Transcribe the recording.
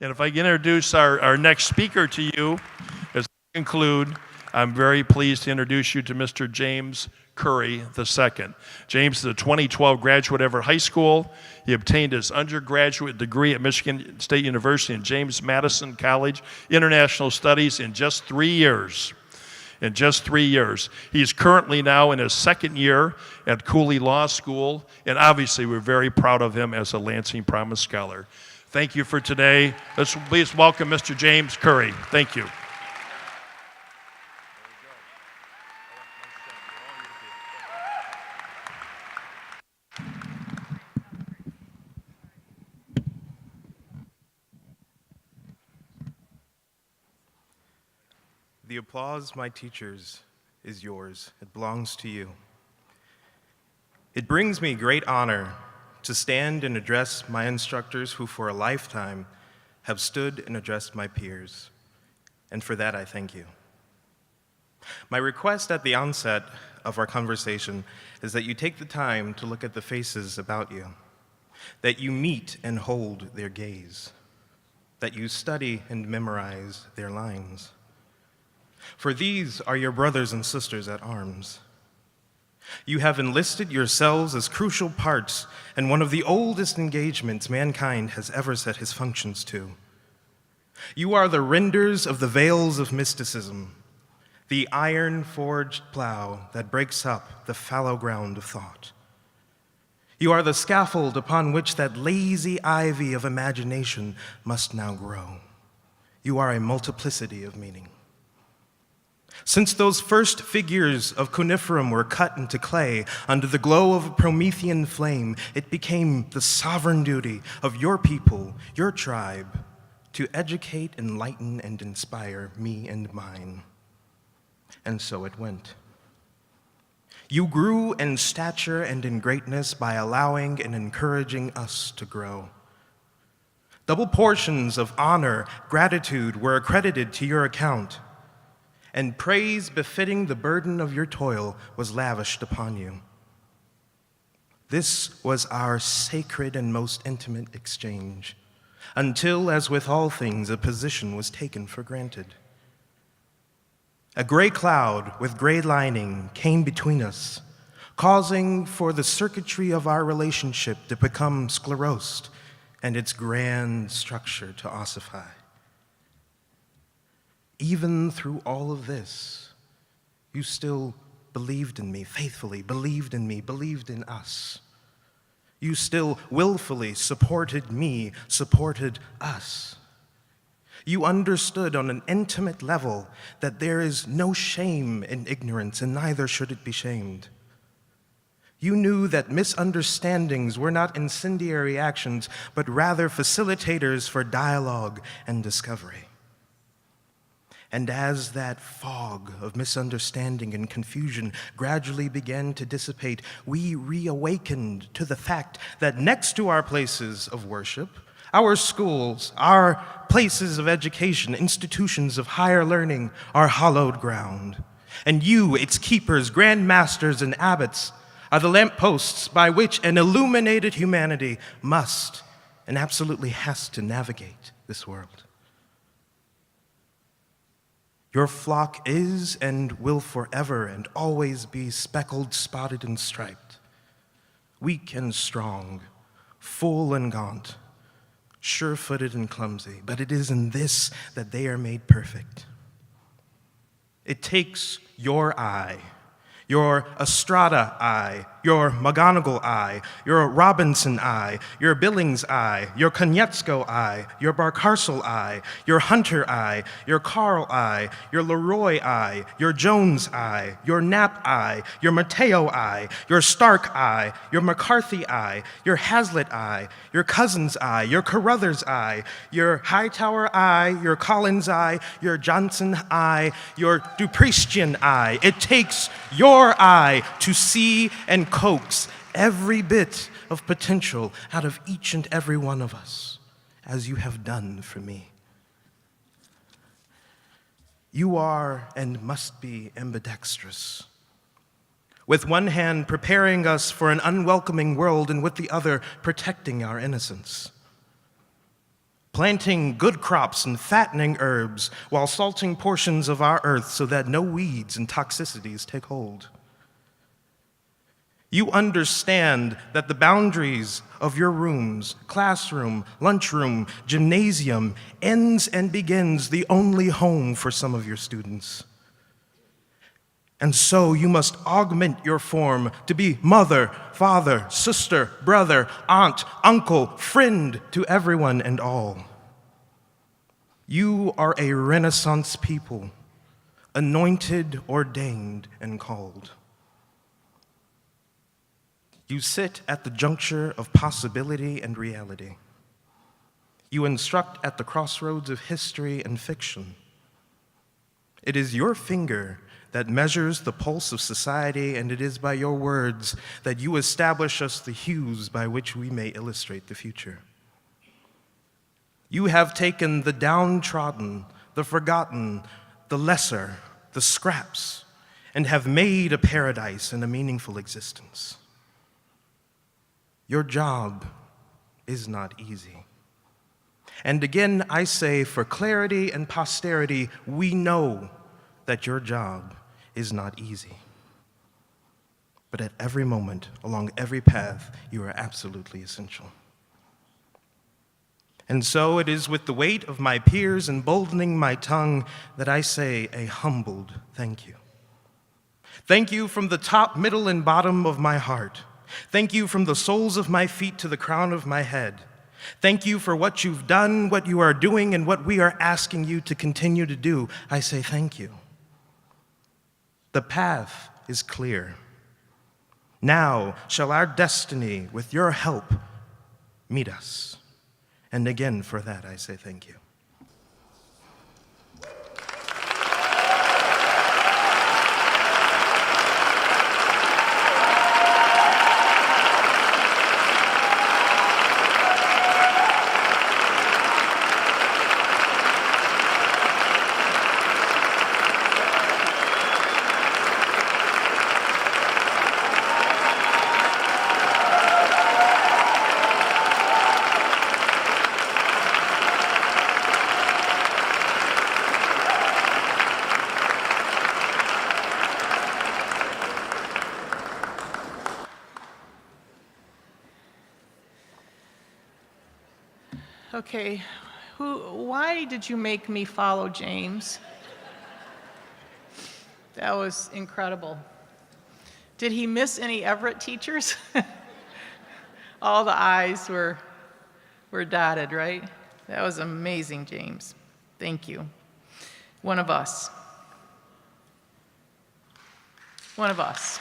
And if I can introduce our next speaker to you, as I conclude, I'm very pleased to introduce you to Mr. James Curry II. James is a 2012 graduate of Everett High School. He obtained his undergraduate degree at Michigan State University and James Madison College, International Studies, in just 3 years. In just 3 years. He's currently now in his second year at Cooley Law School, and obviously we're very proud of him as a Lansing Promise Scholar. Thank you for today. Let's please welcome Mr. James Curry. Thank you. The applause, my teachers, is yours. It belongs to you. It brings me great honor to stand and address my instructors who for a lifetime have stood and addressed my peers. And for that, I thank you. My request at the onset of our conversation is that you take the time to look at the faces about you, that you meet and hold their gaze, that you study and memorize their lines. For these are your brothers and sisters at arms. You have enlisted yourselves as crucial parts in one of the oldest engagements mankind has ever set his functions to. You are the renders of the veils of mysticism, the iron-forged plow that breaks up the fallow ground of thought. You are the scaffold upon which that lazy ivy of imagination must now grow. You are a multiplicity of meaning. Since those first figures of cuneiferum were cut into clay under the glow of a Promethean flame, it became the sovereign duty of your people, your tribe, to educate, enlighten, and inspire me and mine. And so it went. You grew in stature and in greatness by allowing and encouraging us to grow. Double portions of honor, gratitude were accredited to your account, and praise befitting the burden of your toil was lavished upon you. This was our sacred and most intimate exchange, until, as with all things, a position was taken for granted. A gray cloud with gray lining came between us, causing for the circuitry of our relationship to become sclerosed and its grand structure to ossify. Even through all of this, you still believed in me faithfully, believed in me, believed in us. You still willfully supported me, supported us. You understood on an intimate level that there is no shame in ignorance, and neither should it be shamed. You knew that misunderstandings were not incendiary actions, but rather facilitators for dialogue and discovery. And as that fog of misunderstanding and confusion gradually began to dissipate, we reawakened to the fact that next to our places of worship, our schools, our places of education, institutions of higher learning, are hallowed ground. And you, its keepers, grand masters, and abbots, are the lampposts by which an illuminated humanity must and absolutely has to navigate this world. Your flock is and will forever and always be speckled, spotted, and striped, weak and strong, full and gaunt, sure-footed and clumsy, but it is in this that they are made perfect. It takes your eye, your Estrada eye, your McGonagall eye, your Robinson eye, your Billings eye, your Konietzko eye, your Barcarsel eye, your Hunter eye, your Carl eye, your Leroy eye, your Jones eye, your Knapp eye, your Mateo eye, your Stark eye, your McCarthy eye, your Hazlitt eye, your Cousins eye, your Carruthers eye, your Hightower eye, your Collins eye, your Johnson eye, your Duprestian eye. It takes your eye to see and coax every bit of potential out of each and every one of us, as you have done for me. You are and must be ambidextrous, with one hand preparing us for an unwelcoming world and with the other protecting our innocence. planting good crops and fattening herbs while salting portions of our earth so that no weeds and toxicities take hold. You understand that the boundaries of your rooms, classroom, lunchroom, gymnasium, ends and begins the only home for some of your students. And so you must augment your form to be mother, father, sister, brother, aunt, uncle, friend to everyone and all. You are a Renaissance people, anointed, ordained, and called. You sit at the juncture of possibility and reality. You instruct at the crossroads of history and fiction. It is your finger that measures the pulse of society, and it is by your words that you establish us the hues by which we may illustrate the future. You have taken the downtrodden, the forgotten, the lesser, the scraps, and have made a paradise and a meaningful existence. Your job is not easy. And again, I say, for clarity and posterity, we know that your job is not easy. But at every moment, along every path, you are absolutely essential. And so it is with the weight of my peers emboldening my tongue that I say a humbled thank you. Thank you from the top, middle, and bottom of my heart. Thank you from the soles of my feet to the crown of my head. Thank you for what you've done, what you are doing, and what we are asking you to continue to do. I say thank you. The path is clear. Now shall our destiny, with your help, meet us. And again, for that, I say thank you. Okay, why did you make me follow James? That was incredible. Did he miss any Everett teachers? All the I's were dotted, right? That was amazing, James. Thank you. One of us. One of us.